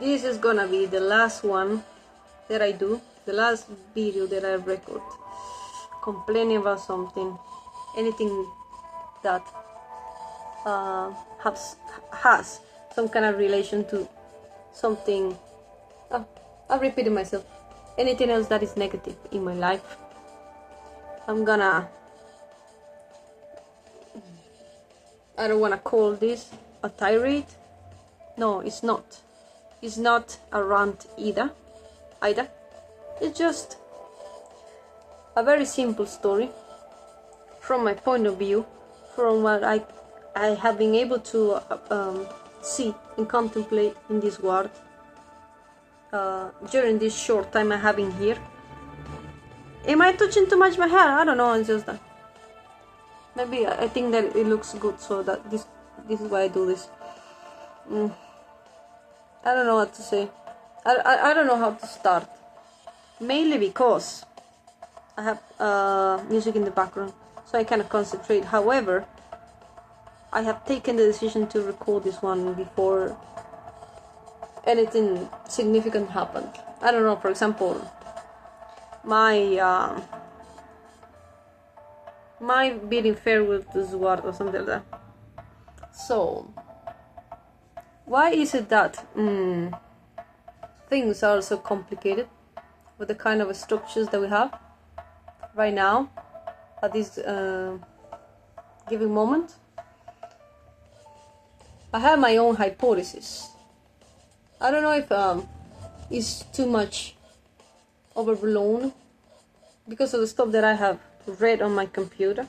This is gonna be the last one that I do, the last video that I record, complaining about something, anything that has some kind of relation to something. Oh, I'm repeating myself. Anything else that is negative in my life, I'm gonna, I don't wanna call this a tirade. No, it's not. It's not a rant either. It's just a very simple story from my point of view, from what I have been able to see and contemplate in this world during this short time I have been here. Am I touching too much my hair? I don't know. It's just that maybe I think that it looks good, so that this is why I do this. I don't know what to say. I don't know how to start. Mainly because I have music in the background, so I cannot concentrate. However, I have taken the decision to record this one before anything significant happened. I don't know, for example, my bidding fair with this word or something like that. So why is it that things are so complicated with the kind of structures that we have right now at this given moment? I have my own hypothesis. I don't know if it's too much overblown because of the stuff that I have read on my computer.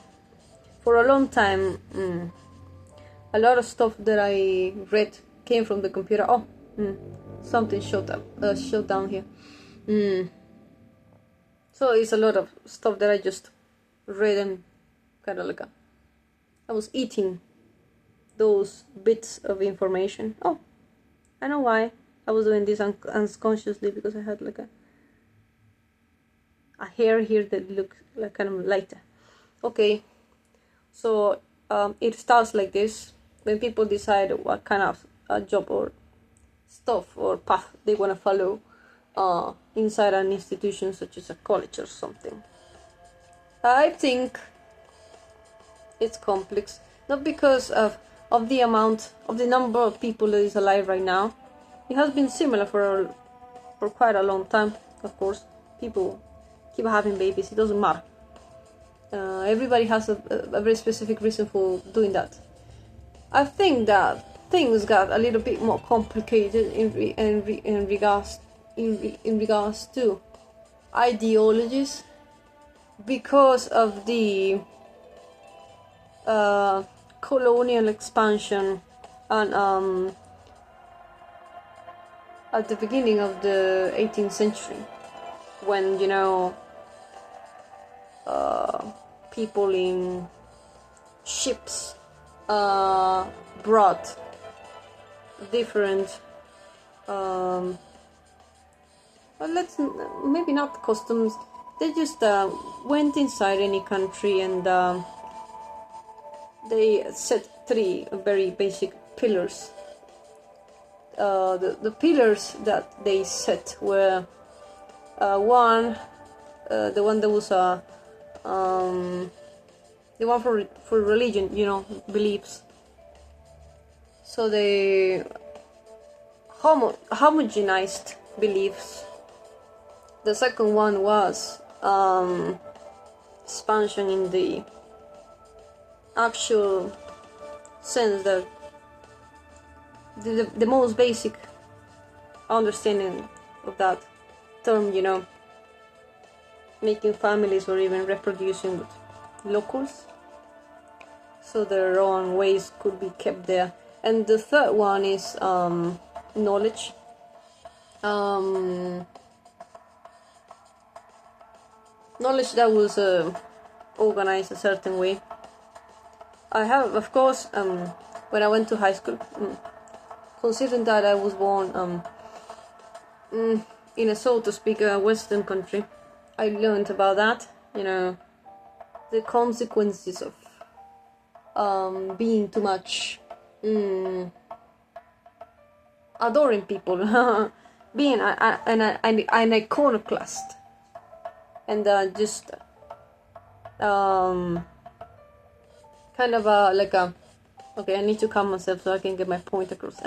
For a long time, a lot of stuff that I read came from the computer. Oh, something showed down here. So it's a lot of stuff that I just read and kind of like I was eating those bits of information. Oh, I know why I was doing this unconsciously, because I had like a hair here that looked like kind of lighter. Okay, so it starts like this. When people decide what kind of job or stuff or path they want to follow inside an institution such as a college or something, I think it's complex, not because of the number of people that is alive right now. It has been similar for quite a long time. Of course, people keep having babies. It doesn't matter. Everybody has a very specific reason for doing that. I think that things got a little bit more complicated in regards to ideologies because of the colonial expansion and at the beginning of the 18th century, when people in ships brought different maybe not customs. They just went inside any country and they set three very basic pillars. The pillars that they set were one, the one that was the one for religion, beliefs. So they homogenized beliefs. The second one was expansion in the actual sense, that the most basic understanding of that term, making families or even reproducing with locals, so their own ways could be kept there. And the third one is knowledge. Knowledge that was organized a certain way. I have, of course, when I went to high school, considering that I was born in a, so to speak, a Western country, I learned about that, the consequences of being too much adoring people, being an iconoclast, and just kind of like a, okay, I need to calm myself so I can get my point across.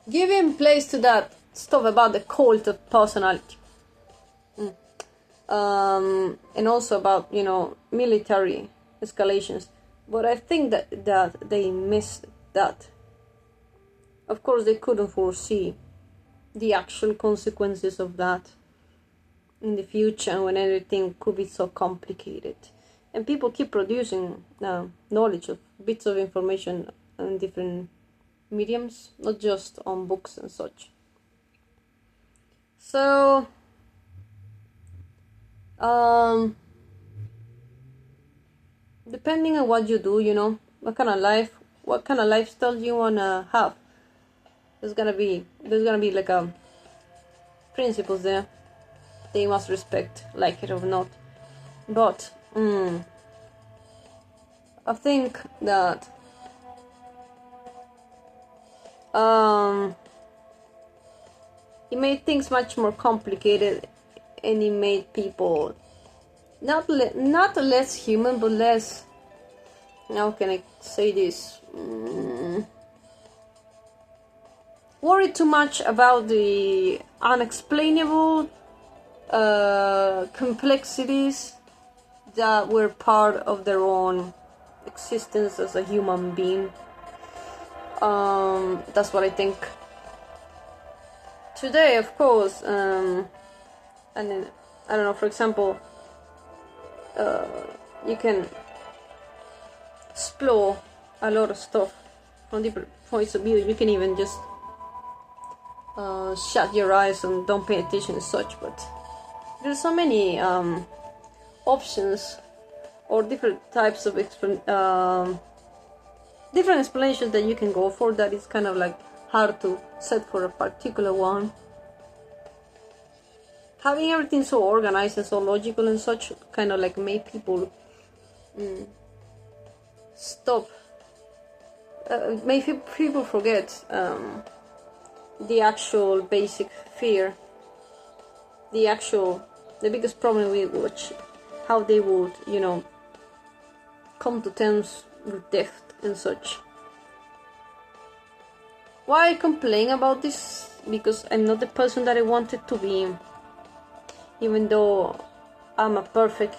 Giving place to that stuff about the cult of personality, and also about, you know, military escalations. But I think that they missed that. Of course, they couldn't foresee the actual consequences of that in the future, when everything could be so complicated. And people keep producing knowledge of bits of information in different mediums, not just on books and such. So, depending on what you do, you know, what kind of lifestyle you wanna have, there's gonna be like principles there that you must respect, like it or not. But I think that it made things much more complicated, and it made people not less human, but less, how can I say this, worried too much about the unexplainable complexities that were part of their own existence as a human being. That's what I think. Today, of course, and then, I don't know, for example, you can explore a lot of stuff from different points of view. You can even just shut your eyes and don't pay attention as such, but there's so many options or different types of different explanations that you can go for, that is kind of like hard to set for a particular one. Having everything so organized and so logical and such kind of like made people stop, make people forget the actual basic fear, the biggest problem with which, how they would, you know, come to terms with death and such. Why I complain about this? Because I'm not the person that I wanted to be, even though I'm a perfect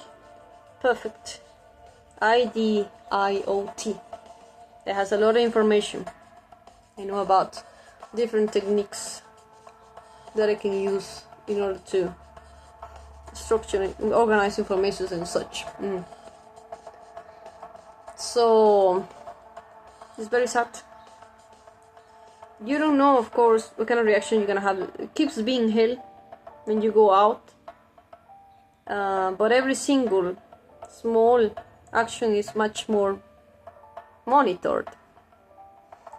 idiot that has a lot of information. I know about different techniques that I can use in order to structure and organize information and such. So it's very sad. You don't know, of course, what kind of reaction you're gonna have. It keeps being hell when you go out, but every single small action is much more monitored.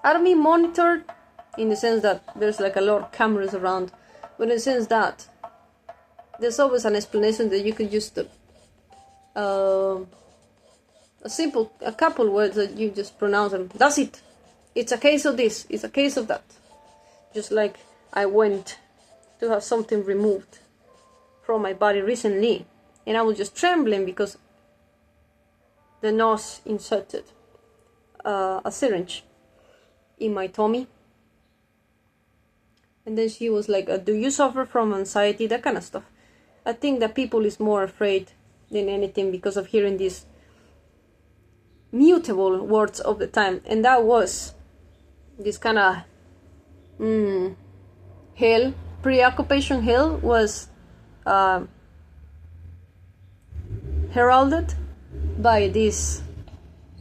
I don't mean monitored in the sense that there's like a lot of cameras around, but in the sense that there's always an explanation that you could just a couple words that you just pronounce and that's it. It's a case of this, it's a case of that. Just like I went to have something removed from my body recently, and I was just trembling because the nurse inserted a syringe in my tummy. And then she was like, do you suffer from anxiety? That kind of stuff. I think that people is more afraid than anything because of hearing these mutable words of the time. And that was this kind of hell, preoccupation hell was heralded by this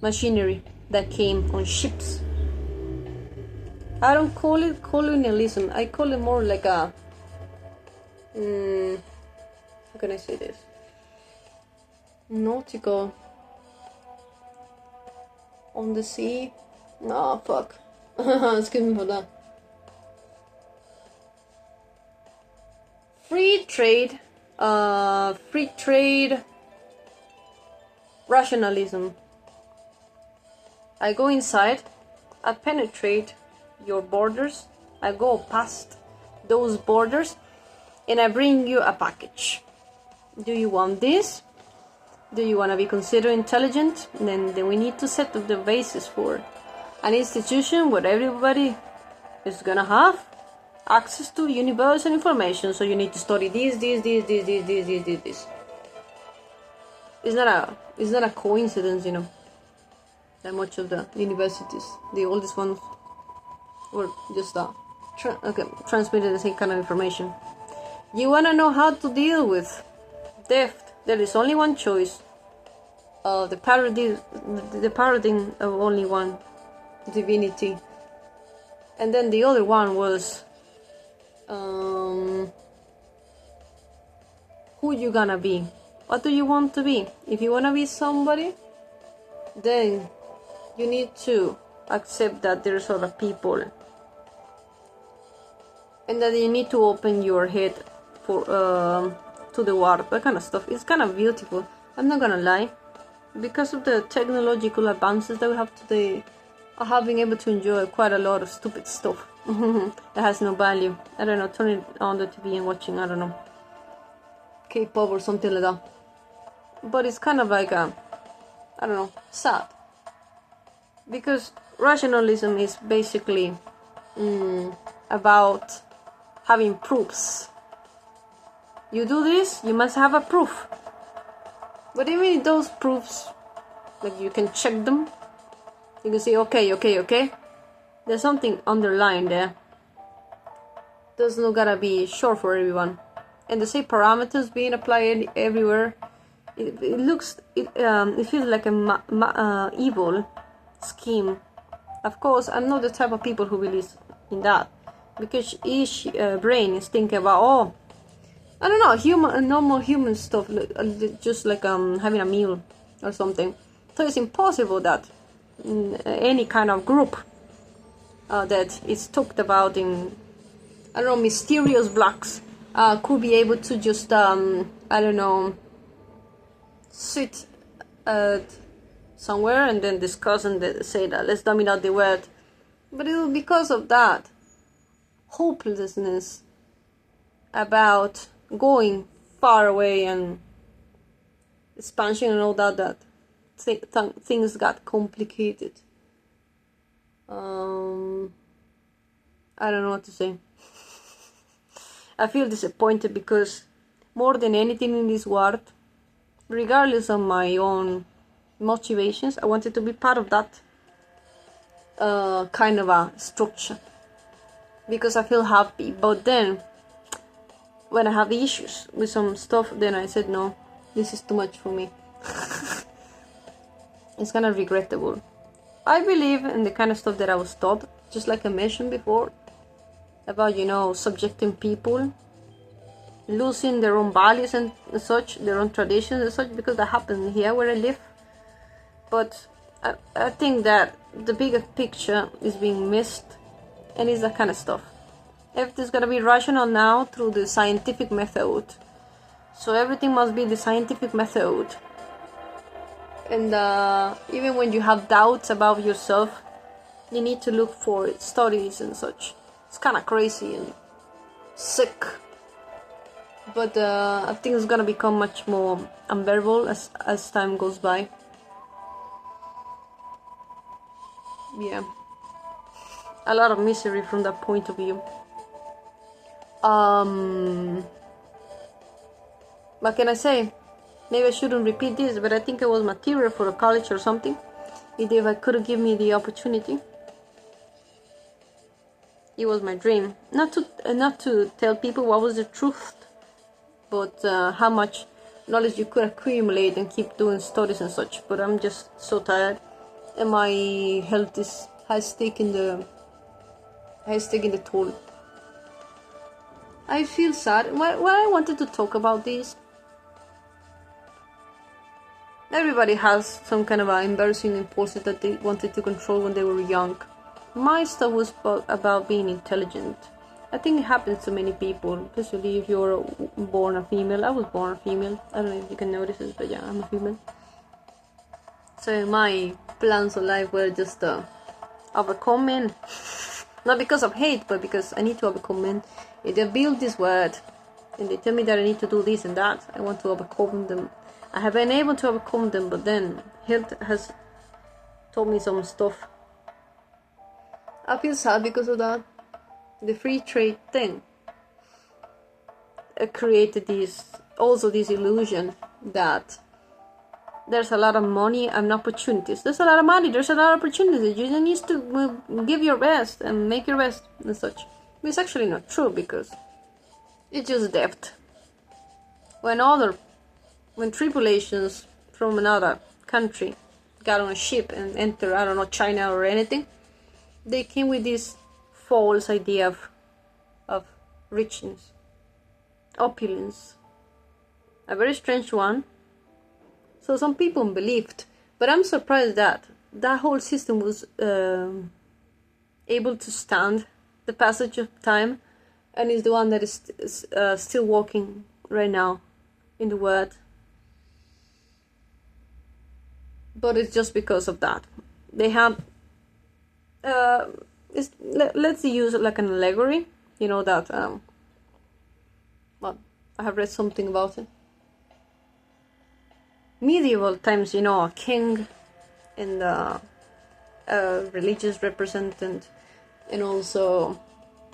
machinery that came on ships. I don't call it colonialism. I call it more like a how can I say this? Nautical on the sea. No, fuck. Excuse me for that. Free trade rationalism. I go inside I penetrate your borders, I go past those borders, and I bring you a package. Do you want this? Do you want to be considered intelligent? Then we need to set up the basis for an institution where everybody is gonna have access to universal information. So you need to study this. It's not a coincidence, you know, that much of the universities, the oldest ones, were just transmitted the same kind of information. You wanna know how to deal with theft? There is only one choice. The parodying of only one divinity, and then the other one was who you gonna be? What do you want to be? If you wanna be somebody, then you need to accept that there's other people, and that you need to open your head for to the world. That kind of stuff. It's kind of beautiful. I'm not gonna lie. Because of the technological advances that we have today, I have been able to enjoy quite a lot of stupid stuff that has no value. I don't know, turn it on the TV and watching, I don't know, K-pop or something like that. But it's kind of like, I don't know, sad. Because rationalism is basically about having proofs. You do this, you must have a proof. But even those proofs, like you can check them, you can say, okay, there's something underlying there. There's not gotta be sure for everyone. And the same parameters being applied everywhere, it feels like a evil scheme. Of course, I'm not the type of people who believes in that, because each brain is thinking about, I don't know, normal human stuff, just like having a meal or something. So it's impossible that any kind of group that is talked about in, I don't know, mysterious blocks could be able to just, I don't know, sit somewhere and then discuss and say that let's dominate the world. But it was because of that hopelessness about going far away and expansion and all that things got complicated. I don't know what to say. I feel disappointed because more than anything in this world, regardless of my own motivations, I wanted to be part of that kind of a structure, because I feel happy. But then when I have the issues with some stuff, then I said, no, this is too much for me. It's kind of regrettable. I believe in the kind of stuff that I was taught, just like I mentioned before, about, you know, subjecting people, losing their own values and such, their own traditions and such, because that happened here where I live. But I think that the bigger picture is being missed, and it's that kind of stuff. Everything's gonna be rational now through the scientific method. So everything must be the scientific method. And even when you have doubts about yourself, you need to look for studies and such. It's kind of crazy and sick. But I think it's gonna become much more unbearable as time goes by. Yeah. A lot of misery from that point of view. What can I say? Maybe I shouldn't repeat this, but I think it was material for a college or something. If I could give me the opportunity, it was my dream. Not to tell people what was the truth, but how much knowledge you could accumulate and keep doing studies and such. But I'm just so tired, and my health has taken the toll. I feel sad. Why I wanted to talk about this? Everybody has some kind of embarrassing impulses that they wanted to control when they were young. My stuff was about being intelligent. I think it happens to many people, especially if you're born a female. I was born a female. I don't know if you can notice it, but yeah, I'm a female. So my plans of life were just overcome men. Not because of hate, but because I need to overcome men. If they build this word and they tell me that I need to do this and that, I want to overcome them. I have been able to overcome them, but then health has told me some stuff. I feel sad because of that. The free trade thing created this illusion that there's a lot of money and opportunities. There's a lot of money, there's a lot of opportunities. You just need to give your best and make your best and such. It's actually not true, because it's just debt. When tripulations from another country got on a ship and entered, I don't know, China or anything, they came with this false idea of richness, opulence, a very strange one. So some people believed, but I'm surprised that that whole system was able to stand the passage of time, and is the one that is still working right now in the world. But it's just because of that. They have let's use it like an allegory, you know, that well, I have read something about it. Medieval times, you know, a king and a religious representative, and also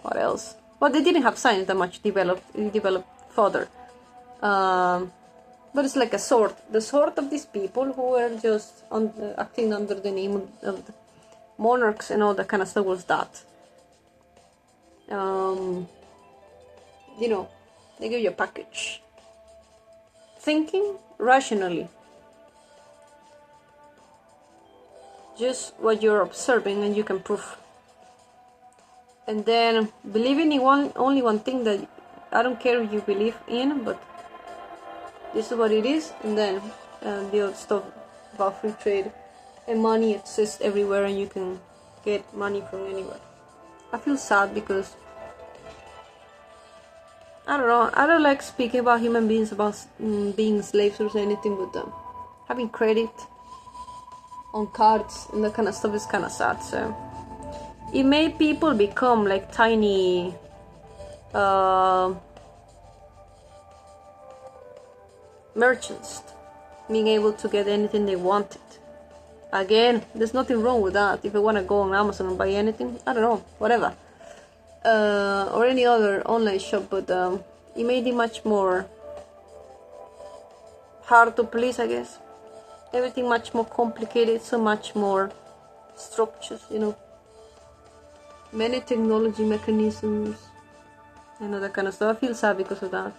what else? Well, they didn't have science that much developed further, but it's like a sort, the sort of these people who were just acting under the name of the monarchs and all that kind of stuff was that. You know, they give you a package. Thinking rationally. Just what you're observing and you can prove. And then believing in only one thing that I don't care if you believe in, but this is what it is. And then the other stuff about free trade and money exists everywhere, and you can get money from anywhere. I feel sad because I don't know. I don't like speaking about human beings, about being slaves or anything, but having credit on cards and that kind of stuff is kind of sad. So it made people become like tiny merchants, being able to get anything they wanted. Again, there's nothing wrong with that. If I want to go on Amazon and buy anything, I don't know, whatever, or any other online shop, but it made it much more hard to police, I guess. Everything much more complicated, so much more structures, you know, many technology mechanisms and all that kind of stuff. I feel sad because of that.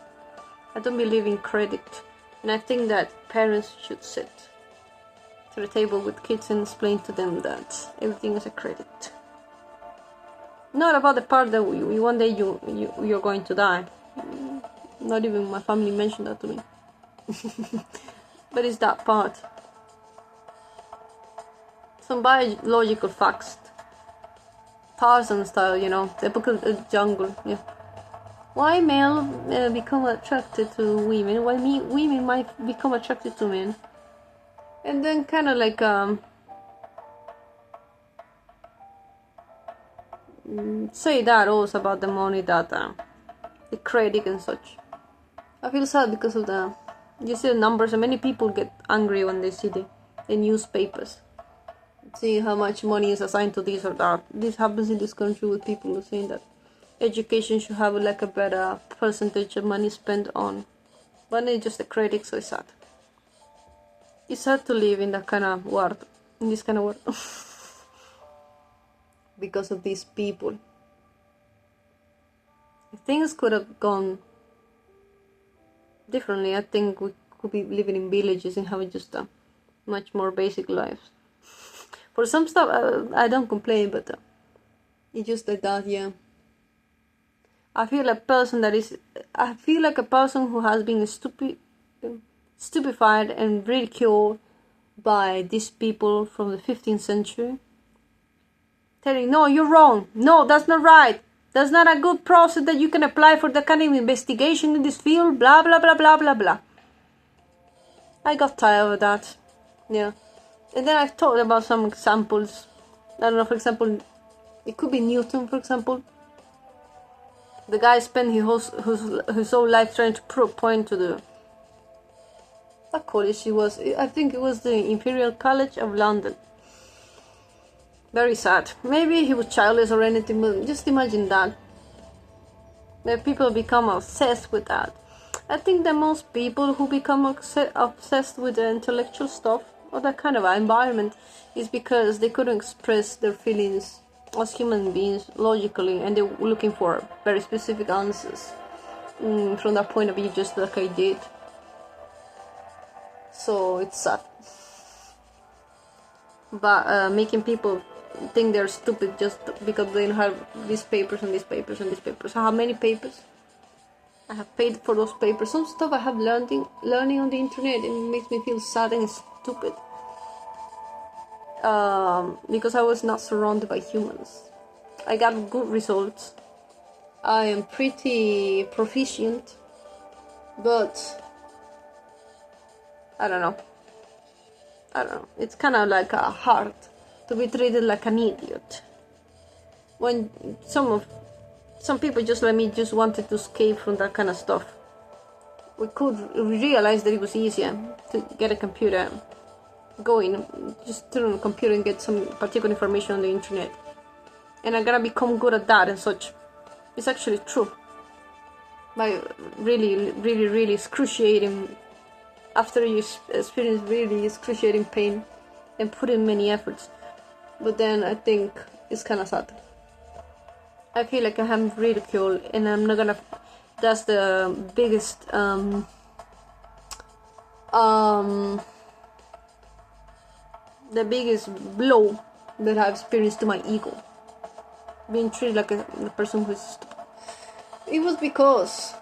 I don't believe in credit, and I think that parents should sit to the table with kids and explain to them that everything is a credit. Not about the part that one day you're going to die. Not even my family mentioned that to me. But it's that part. Some biological facts, Tarzan style, you know, typical jungle. Yeah. Why male become attracted to women? Why women might become attracted to men? And then kind of like say that also about the money, that the credit and such. I feel sad because of you see the numbers, and many people get angry when they see the newspapers, see how much money is assigned to this or that. This happens in this country with people who saying that education should have like a better percentage of money spent on, but it's just the credit, so it's sad. It's sad to live in that kind of world, in this kind of world, because of these people. If things could have gone differently, I think we could be living in villages and having just much more basic lives. For some stuff, I don't complain, but it's just like that, yeah. I feel like a person who has been stupefied and ridiculed by these people from the 15th century, telling, no, you're wrong, no, that's not right, that's not a good process that you can apply for the kind of investigation in this field, blah blah blah blah blah blah. I got tired of that, yeah. And then I've talked about some examples I don't know, for example, it could be Newton, for example. The guy spent his whole life trying to prove a point to the... What college he was? I think it was the Imperial College of London. Very sad. Maybe he was childless or anything, but just imagine that. That people become obsessed with that. I think that most people who become obsessed with the intellectual stuff or that kind of environment is because they couldn't express their feelings as human beings logically, and they were looking for very specific answers from that point of view, just like I did. So it's sad. But making people think they're stupid just because they don't have these papers and these papers and these papers. I have many papers. I have paid for those papers. Some stuff I have learning on the internet, and it makes me feel sad and stupid. Because I was not surrounded by humans. I got good results. I am pretty proficient, but I don't know. It's kind of like hard to be treated like an idiot. When some people just like me just wanted to escape from that kind of stuff. We realized that it was easier to get a computer going, just turn on the computer and get some particular information on the internet. And I'm gonna become good at that and such. It's actually true. By really excruciating, after you experience really excruciating pain and put in many efforts. But then I think it's kind of sad. I feel like I am ridiculed, and I'm not gonna. That's the biggest the biggest blow that I've experienced to my ego. Being treated like a person who's stupid. It was because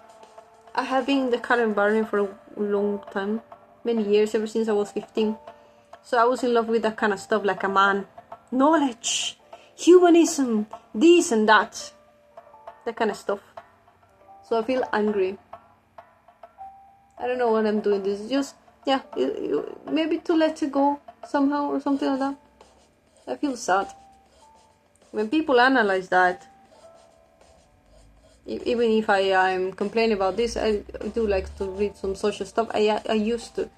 I have been in the kind of environment for a long time, many years, ever since I was 15. So I was in love with that kind of stuff, like a man, knowledge, humanism, this and that kind of stuff. So I feel angry. I don't know what I'm doing. This is just, yeah, maybe to let it go somehow or something like that. I feel sad. When people analyze that, even if I'm complaining about this, I do like to read some social stuff. I used to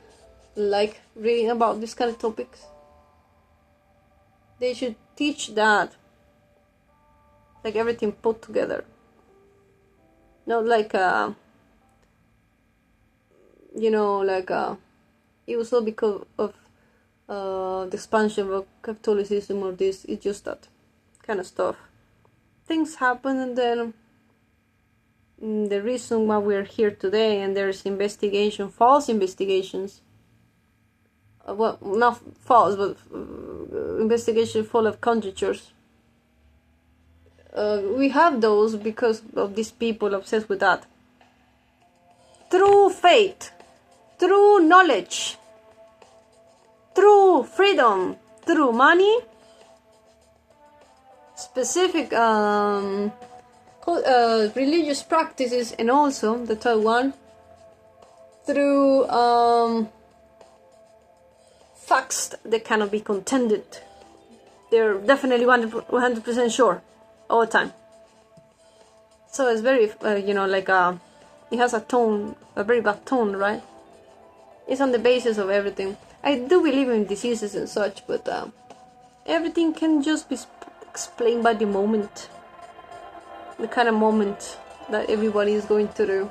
like reading about this kind of topics. They should teach that, like everything put together. Not like it was all because of the expansion of Catholicism or this. It's just that kind of stuff. Things happen, and then the reason why we're here today, and there's false investigations. Well, not false, but investigation full of conjectures. We have those because of these people obsessed with that. True faith, true knowledge, true freedom, true money, specific religious practices, and also the third one, through facts that cannot be contended. They're definitely 100% sure all the time. So it's very, it has a tone, a very bad tone, right? It's on the basis of everything. I do believe in diseases and such, but everything can just be explained by the moment. The kind of moment that everybody is going through.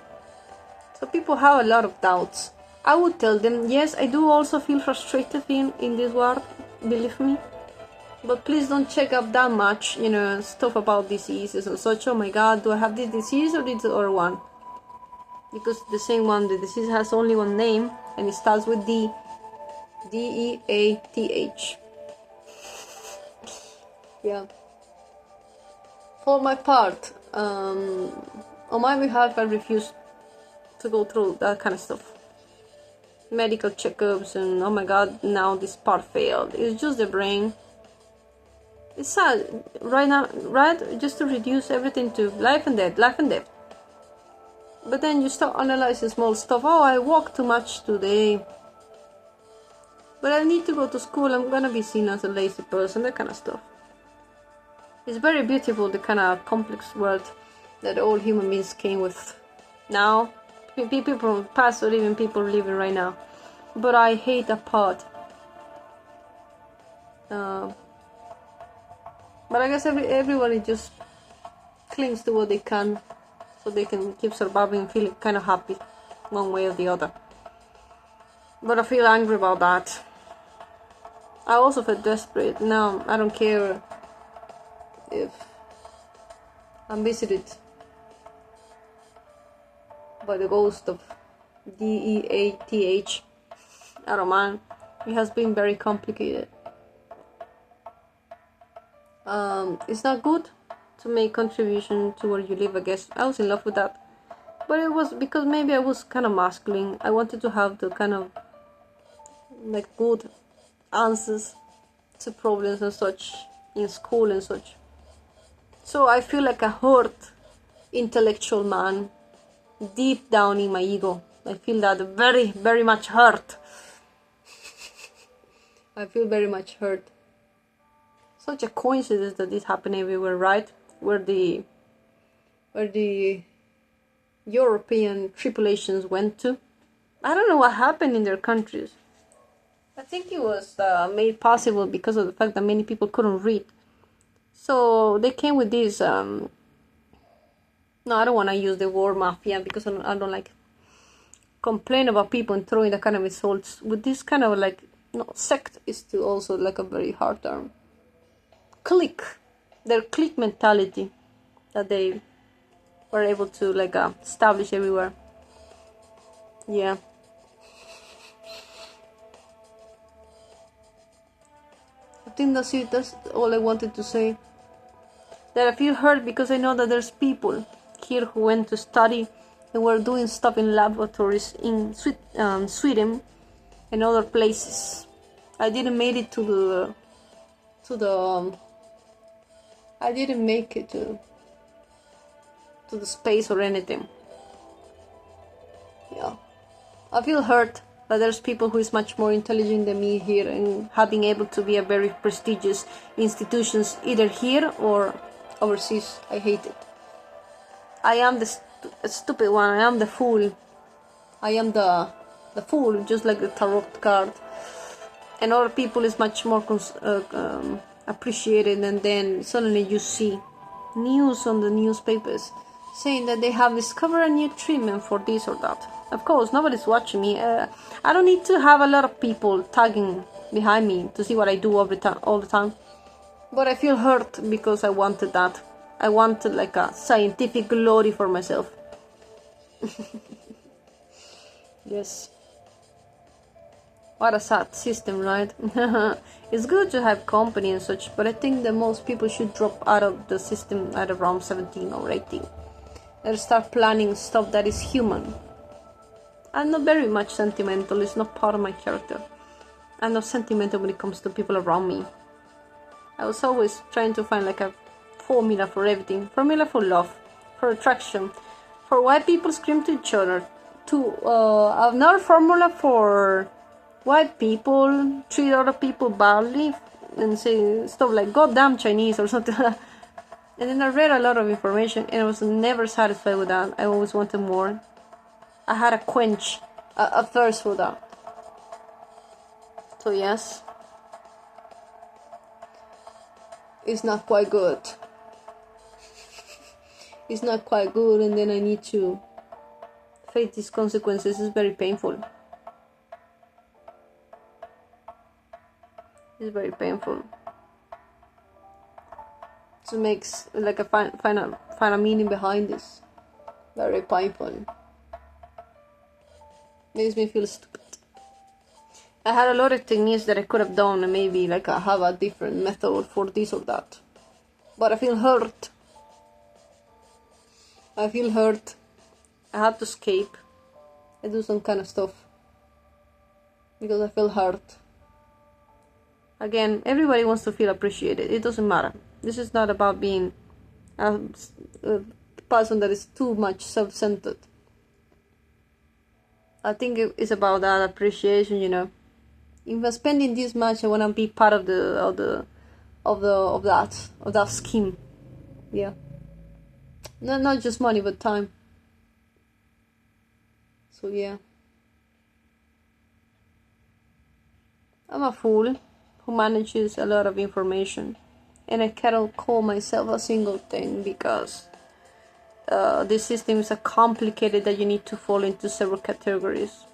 So people have a lot of doubts. I would tell them, yes, I do also feel frustrated in this world, believe me. But please don't check up that much, stuff about diseases and such. Oh my god, do I have this disease or this other one? Because the same one, the disease has only one name, and it starts with D. D-E-A-T-H. Yeah. For my part, on my behalf, I refuse to go through that kind of stuff. Medical checkups and oh my god, now this part failed. It's just the brain. It's sad right now, right? Just to reduce everything to life and death. But then you start analyzing small stuff. Oh, I walked too much today. But I need to go to school. I'm gonna be seen as a lazy person. That kind of stuff. It's very beautiful, the kind of complex world that all human beings came with now. People from the past or even people living right now. But I hate that part. But I guess everybody just clings to what they can, so they can keep surviving and feel kind of happy one way or the other. But I feel angry about that. I also feel desperate. Now I don't care if I'm visited by the ghost of DEATH. I don't mind. It has been very complicated. It's not good to make contribution to where you live, I guess. I was in love with that. But it was because maybe I was kind of masculine. I wanted to have the kind of like good answers to problems and such in school and such. So I feel like a hurt intellectual man deep down in my ego. I feel that very, very much hurt. I feel very much hurt. Such a coincidence that this happened everywhere, right? Where the European tripulations went to. I don't know what happened in their countries. I think it was made possible because of the fact that many people couldn't read. So they came with this, no, I don't want to use the word mafia because I don't like complain about people and throwing that kind of insults. With this kind of like, sect is to also like a very hard term. Clique. Their clique mentality that they were able to like establish everywhere. Yeah. I think that's it. That's all I wanted to say. That I feel hurt because I know that there's people here who went to study and were doing stuff in laboratories in Sweden and other places. I didn't make it I didn't make it to the space or anything. Yeah, I feel hurt that there's people who is much more intelligent than me here and having able to be a very prestigious institutions either here or overseas. I hate it. I am the stupid one. I am the fool. I am the fool, just like the tarot card. And other people is much more appreciated, and then suddenly you see news on the newspapers saying that they have discovered a new treatment for this or that. Of course, nobody's watching me. I don't need to have a lot of people tagging behind me to see what I do all the time. But I feel hurt because I wanted that. I wanted like a scientific glory for myself. Yes. What a sad system, right? It's good to have company and such, but I think that most people should drop out of the system at around 17 or 18. And start planning stuff that is human. I'm not very much sentimental, it's not part of my character. I'm not sentimental when it comes to people around me. I was always trying to find like a formula for everything. Formula for love, for attraction, for why people scream to each other. Another formula for why people treat other people badly and say stuff like goddamn Chinese or something like that. And then I read a lot of information and I was never satisfied with that. I always wanted more. I had a quench, a thirst for that. So yes, it's not quite good. It's not quite good, and then I need to face these consequences. It's very painful. It's very painful. To make like a find a meaning behind this. Very painful. Makes me feel stupid. I had a lot of techniques that I could have done and maybe like I have a different method for this or that. But I feel hurt. I feel hurt. I had to escape. I do some kind of stuff. Because I feel hurt. Again, everybody wants to feel appreciated. It doesn't matter. This is not about being a person that is too much self-centered. I think it's about that appreciation, If I'm spending this much, I want to be part of the of that scheme. Yeah, not just money but time. So yeah, I'm a fool who manages a lot of information, and I cannot call myself a single thing because this system is so complicated that you need to fall into several categories.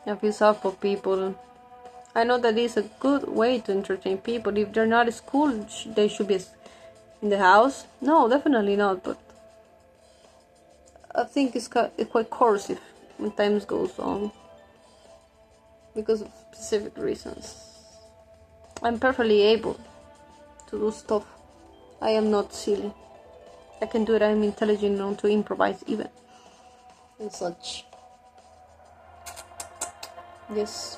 I feel sorry for people. I know that it's a good way to entertain people. If they're not at school, they should be in the house. No, definitely not. But I think it's quite corrosive when times goes on because of specific reasons. I'm perfectly able to do stuff. I am not silly. I can do it. I'm intelligent enough to improvise even and such. Yes.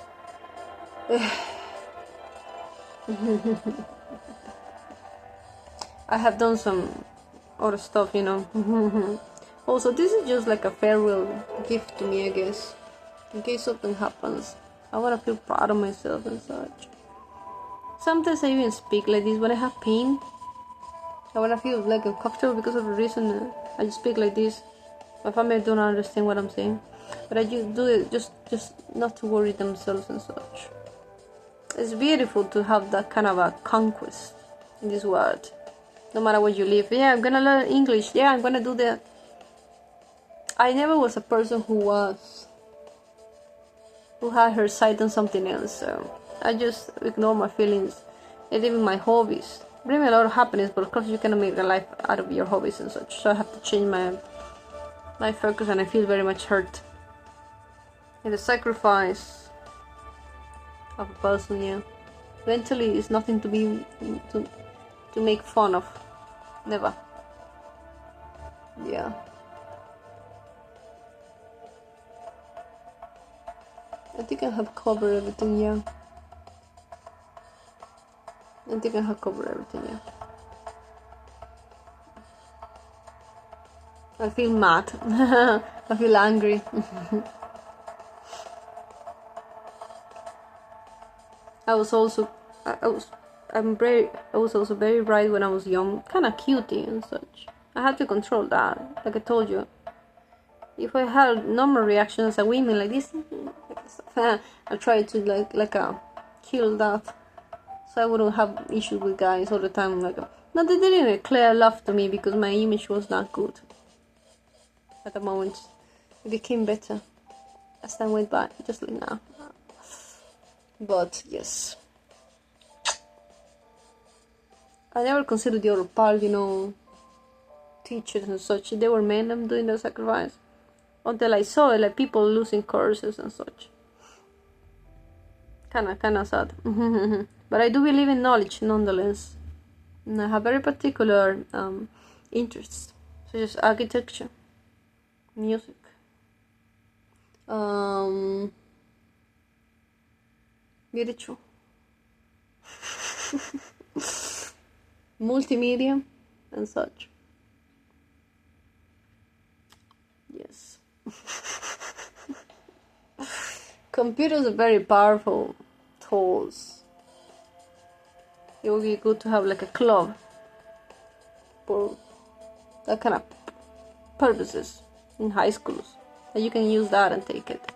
I have done some other stuff, you know. Also, this is just like a farewell gift to me, I guess. In case something happens, I want to feel proud of myself and such. Sometimes I even speak like this when I have pain. I want to feel like a cocktail because of the reason I just speak like this. My family don't understand what I'm saying, but I just do it just not to worry themselves and such. It's beautiful to have that kind of a conquest in this world. No matter where you live. Yeah, I'm gonna learn English. Yeah, I'm gonna do that. I never was a person who had her sight on something else. So I just ignore my feelings and even my hobbies. Bring me a lot of happiness, but of course you cannot make a life out of your hobbies and such. So I have to change my focus, and I feel very much hurt. And the sacrifice of a person, yeah. Mentally, it's nothing to be to make fun of. Never. Yeah. I think I have covered everything, yeah. I think I have covered everything, yeah. I feel mad. I feel angry. I was also very bright when I was young, kind of cutie and such. I had to control that, like I told you. If I had normal reactions as a woman like this, I tried to kill that, so I wouldn't have issues with guys all the time. No, they didn't declare love to me because my image was not good. At the moment, it became better as time went by, just like now. But yes, I never considered the other part, teachers and such. They were men. I'm doing the sacrifice until I saw it, like people losing courses and such. Kinda sad. But I do believe in knowledge nonetheless. And I have very particular interests, such as architecture, music, literature, multimedia, and such. Yes. Computers are very powerful tools. It would be good to have like a club for that kind of purposes in high schools. And you can use that and take it.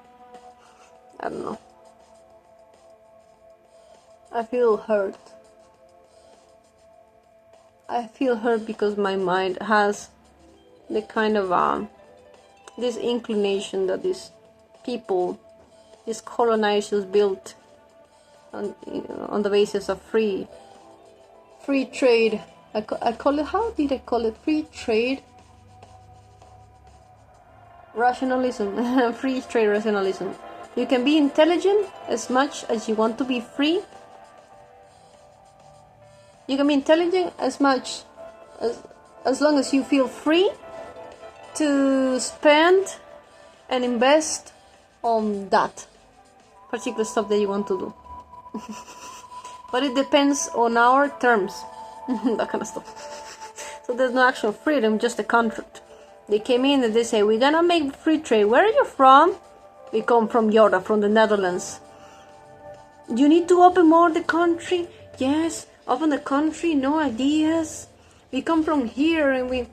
I don't know. I feel hurt. I feel hurt because my mind has the kind of this inclination that these people, these colonizers built on the basis of free trade. I call it, how did I call it? Free trade rationalism. Free trade rationalism. You can be intelligent as much as you want to be free. You can be intelligent as much as long as you feel free to spend and invest on that particular stuff that you want to do. But it depends on our terms. That kind of stuff. So there's no actual freedom, just a contract. They came in and they say, we're gonna make free trade. Where are you from? We come from Jordan, from the Netherlands. You need to open more the country. Yes, open the country, no ideas. We come from here and we,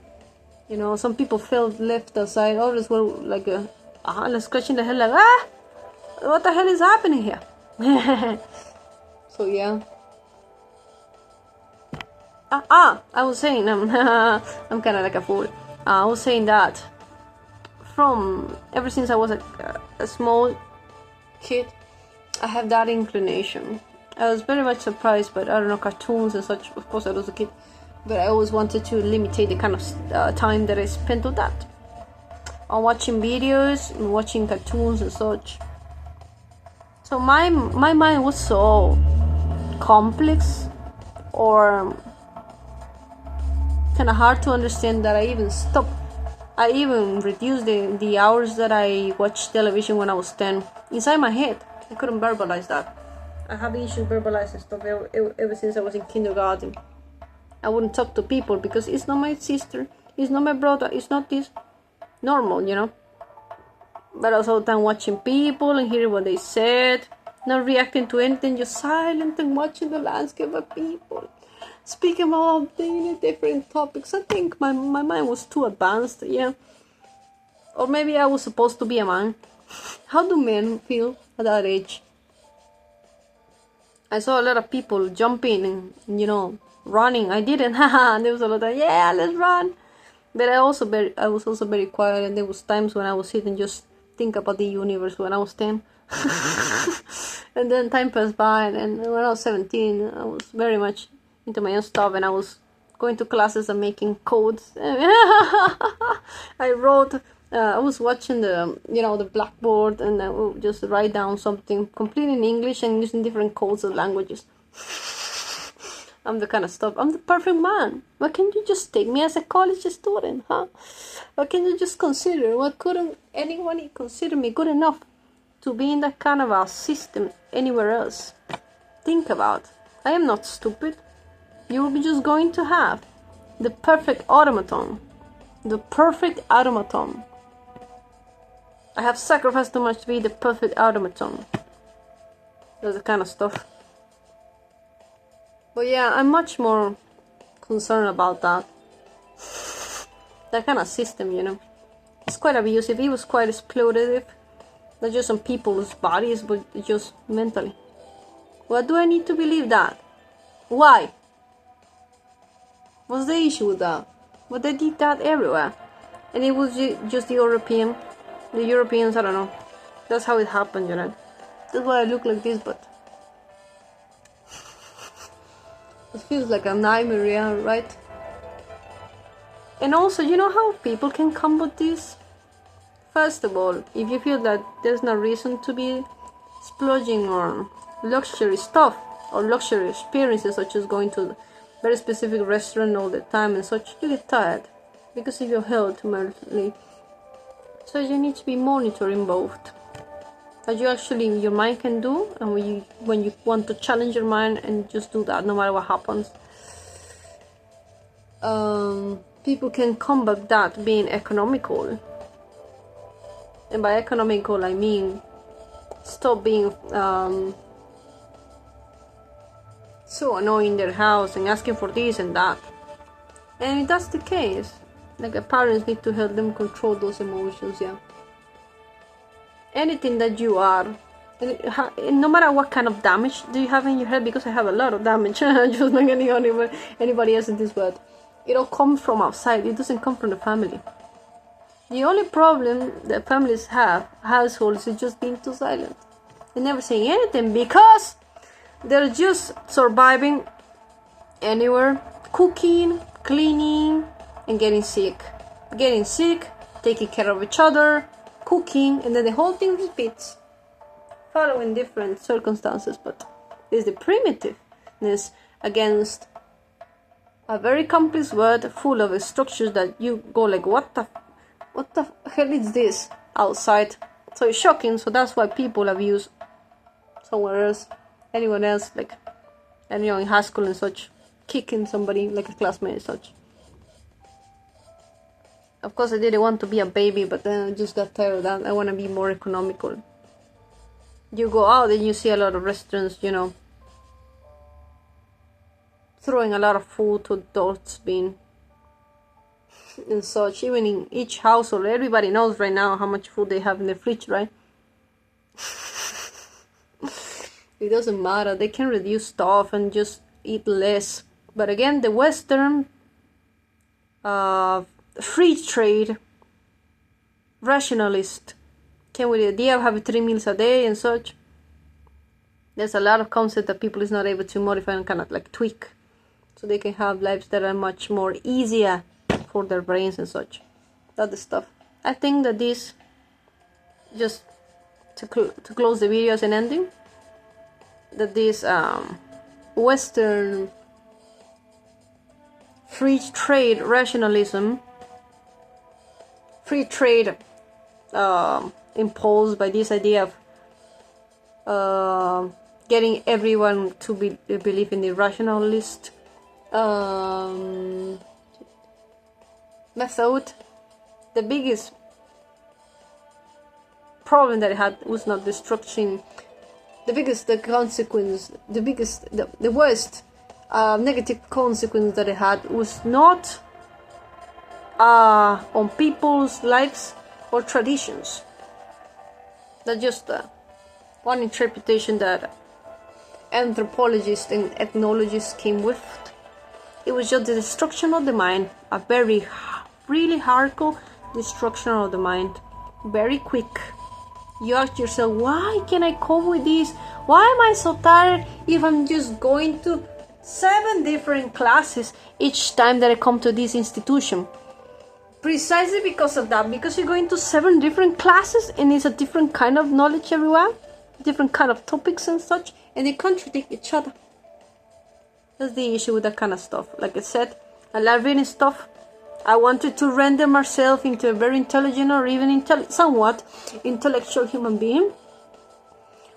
some people felt left aside. Others were like, scratching the head like, what the hell is happening here? So yeah. I was saying, I'm kind of like a fool. I was saying that from ever since I was a small kid, I have that inclination. I was very much surprised by, I don't know, cartoons and such. Of course I was a kid, but I always wanted to limit the kind of time that I spent on that, on watching videos and watching cartoons and such. So my mind was so complex or kind of hard to understand that I even reduced the hours that I watched television when I was 10. Inside my head, I couldn't verbalize that. I have issues verbalizing stuff ever since I was in kindergarten. I wouldn't talk to people because it's not my sister, it's not my brother, it's not this normal, But I was all the time watching people and hearing what they said, not reacting to anything, just silent and watching the landscape of people, speaking about different topics. I think my mind was too advanced, yeah. Or maybe I was supposed to be a man. How do men feel at that age? I saw a lot of people jumping and, running. I didn't, and there was a lot of, yeah, let's run. But I was also very quiet, and there was times when I was sitting just think about the universe when I was 10. And then time passed by, and when I was 17, I was very much into my own stuff, and I was going to classes and making codes. I wrote, I was watching the blackboard, and I would just write down something completely in English and using different codes of languages. I'm the kind of stuff. I'm the perfect man. Why can't you just take me as a college student, huh? Why can't you just consider? Why couldn't anyone consider me good enough to be in that kind of a system anywhere else? Think about. I am not stupid. You will be just going to have the perfect automaton. The perfect automaton. I have sacrificed too much to be the perfect automaton. That's the kind of stuff. But yeah, I'm much more concerned about that. That kind of system, It's quite abusive. It was quite exploitative. Not just on people's bodies, but just mentally. Why do I need to believe that? Why? What's the issue with that? But they did that everywhere. And it was just the Europeans, I don't know. That's how it happened, That's why I look like this, but it feels like a nightmare, yeah, right? And also, how people can combat this? First of all, if you feel that there's no reason to be splurging on luxury stuff or luxury experiences, such as going to a very specific restaurant all the time and such, you get tired because of your health mentally. So you need to be monitoring both. That your mind can do, and when you want to challenge your mind and just do that no matter what happens. People can combat that being economical. And by economical I mean stop being so annoying in their house and asking for this and that. And if that's the case, like parents need to help them control those emotions, yeah. Anything that you are, no matter what kind of damage do you have in your head, because I have a lot of damage, just like anybody else in this world, it all comes from outside. It doesn't come from the family. The only problem that families have, households, is just being too silent and never saying anything because they're just surviving anywhere, cooking, cleaning, and getting sick, taking care of each other, cooking, and then the whole thing repeats, following different circumstances. But it's the primitiveness against a very complex world full of structures that you go like, what the hell is this outside? So it's shocking. So that's why people abuse somewhere else, anyone else, like, and in high school and such, kicking somebody like a classmate and such. Of course I didn't want to be a baby, but then I just got tired of that. I want to be more economical. You go out and you see a lot of restaurants, you know, throwing a lot of food to dustbin and such. Even in each household, everybody knows right now how much food they have in the fridge, right? It doesn't matter. They can reduce stuff and just eat less. But again, the Western free trade rationalist came with the idea of having 3 meals a day and such. There's a lot of concept that people is not able to modify and kind of like tweak, so they can have lives that are much more easier for their brains and such. That's the stuff. I think that this, just to close the video as an ending, that this Western free trade rationalism, free trade imposed by this idea of getting everyone to believe in the rationalist method. The biggest problem that it had was not destruction. The worst negative consequence that it had was not on people's lives or traditions. That's just one interpretation that anthropologists and ethnologists came with. It was just the destruction of the mind, a really hardcore destruction of the mind, very quick. You ask yourself, why can I cope with this? Why am I so tired if I'm just going to 7 different classes each time that I come to this institution? Precisely because of that, because you're going to 7 different classes and it's a different kind of knowledge everywhere, different kind of topics and such, and they contradict each other. That's the issue with that kind of stuff. Like I said, I love reading stuff. I wanted to render myself into a very intelligent or even somewhat intellectual human being.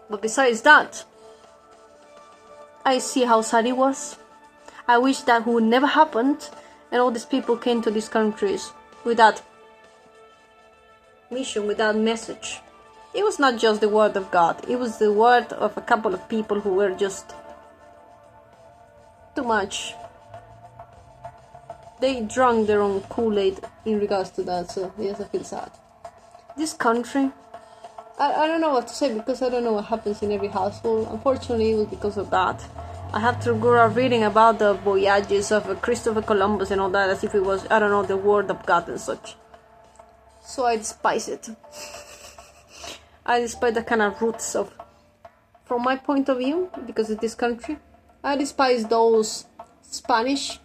But besides that, I see how sad it was. I wish that would never happened and all these people came to these countries with that mission, with that message. It was not just the word of God. It was the word of a couple of people who were just too much. They drank their own Kool-Aid in regards to that, so yes, I feel sad. This country, I don't know what to say because I don't know what happens in every household. Unfortunately, it was because of that. I have to go out reading about the voyages of Christopher Columbus and all that as if it was, I don't know, the word of God and such. So I despise it. I despise the kind of roots of, from my point of view, because of this country, I despise those Spanish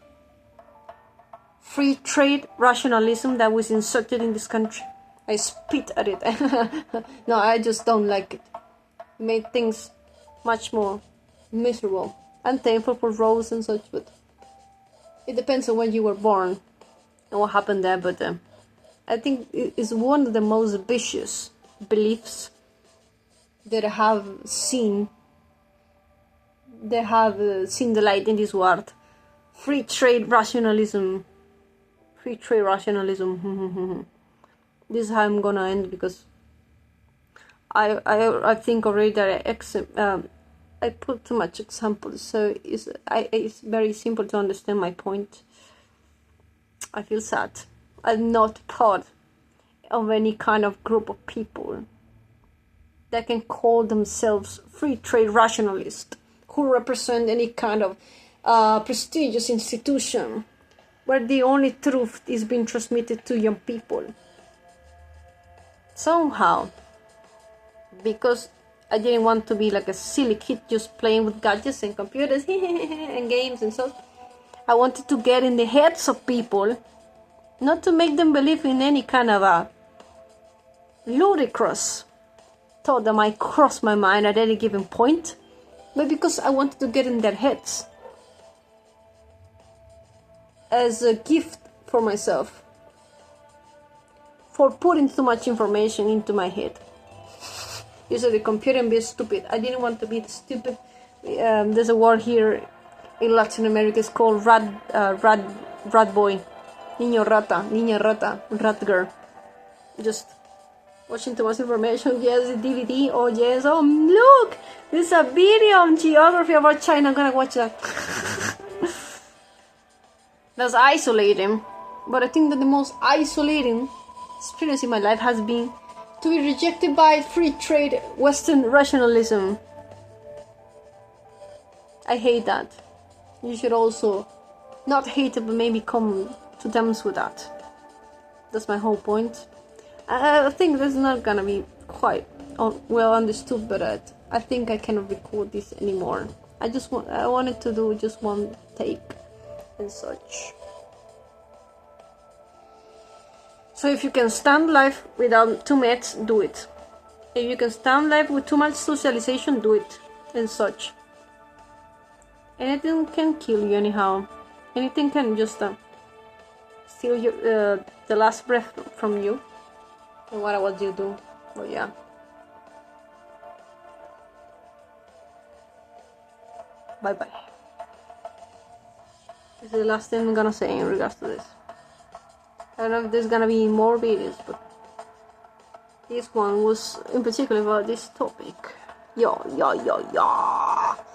free trade rationalism that was inserted in this country. I spit at it. No, I just don't like it. It made things much more miserable. I'm thankful for roads and such, but it depends on when you were born and what happened there. But I think it is one of the most vicious beliefs that I have seen. They have seen the light in this world. Free trade rationalism. Free trade rationalism. This is how I'm gonna end because I think already that I put too much examples, so it's very simple to understand my point. I feel sad. I'm not part of any kind of group of people that can call themselves free trade rationalists who represent any kind of prestigious institution where the only truth is being transmitted to young people. Somehow, because I didn't want to be like a silly kid just playing with gadgets and computers and games and so, I wanted to get in the heads of people, not to make them believe in any kind of a ludicrous thought that might cross my mind at any given point, but because I wanted to get in their heads as a gift for myself for putting too much information into my head. Using the computer and be stupid. I didn't want to be stupid. There's a word here in Latin America. It's called rat boy, niño rata, niña rata, rat girl. Just Watching too much information, yes, the DVD, oh yes, oh look, there's a video on geography about China, I'm gonna watch that. That's isolating, but I think that the most isolating experience in my life has been to be rejected by free trade Western rationalism. I hate that. You should also not hate it, but maybe come to terms with that. That's my whole point. I think this is not gonna be quite well understood, but I think I cannot record this anymore. I wanted to do just one take and such. So if you can stand life without too much, do it. If you can stand life with too much socialization, do it and such. Anything can kill you anyhow. Anything can just steal your the last breath from you. And what would you do? Oh yeah. Bye bye. This is the last thing I'm gonna say in regards to this. I don't know if there's gonna be more videos, but this one was in particular about this topic. Yeah.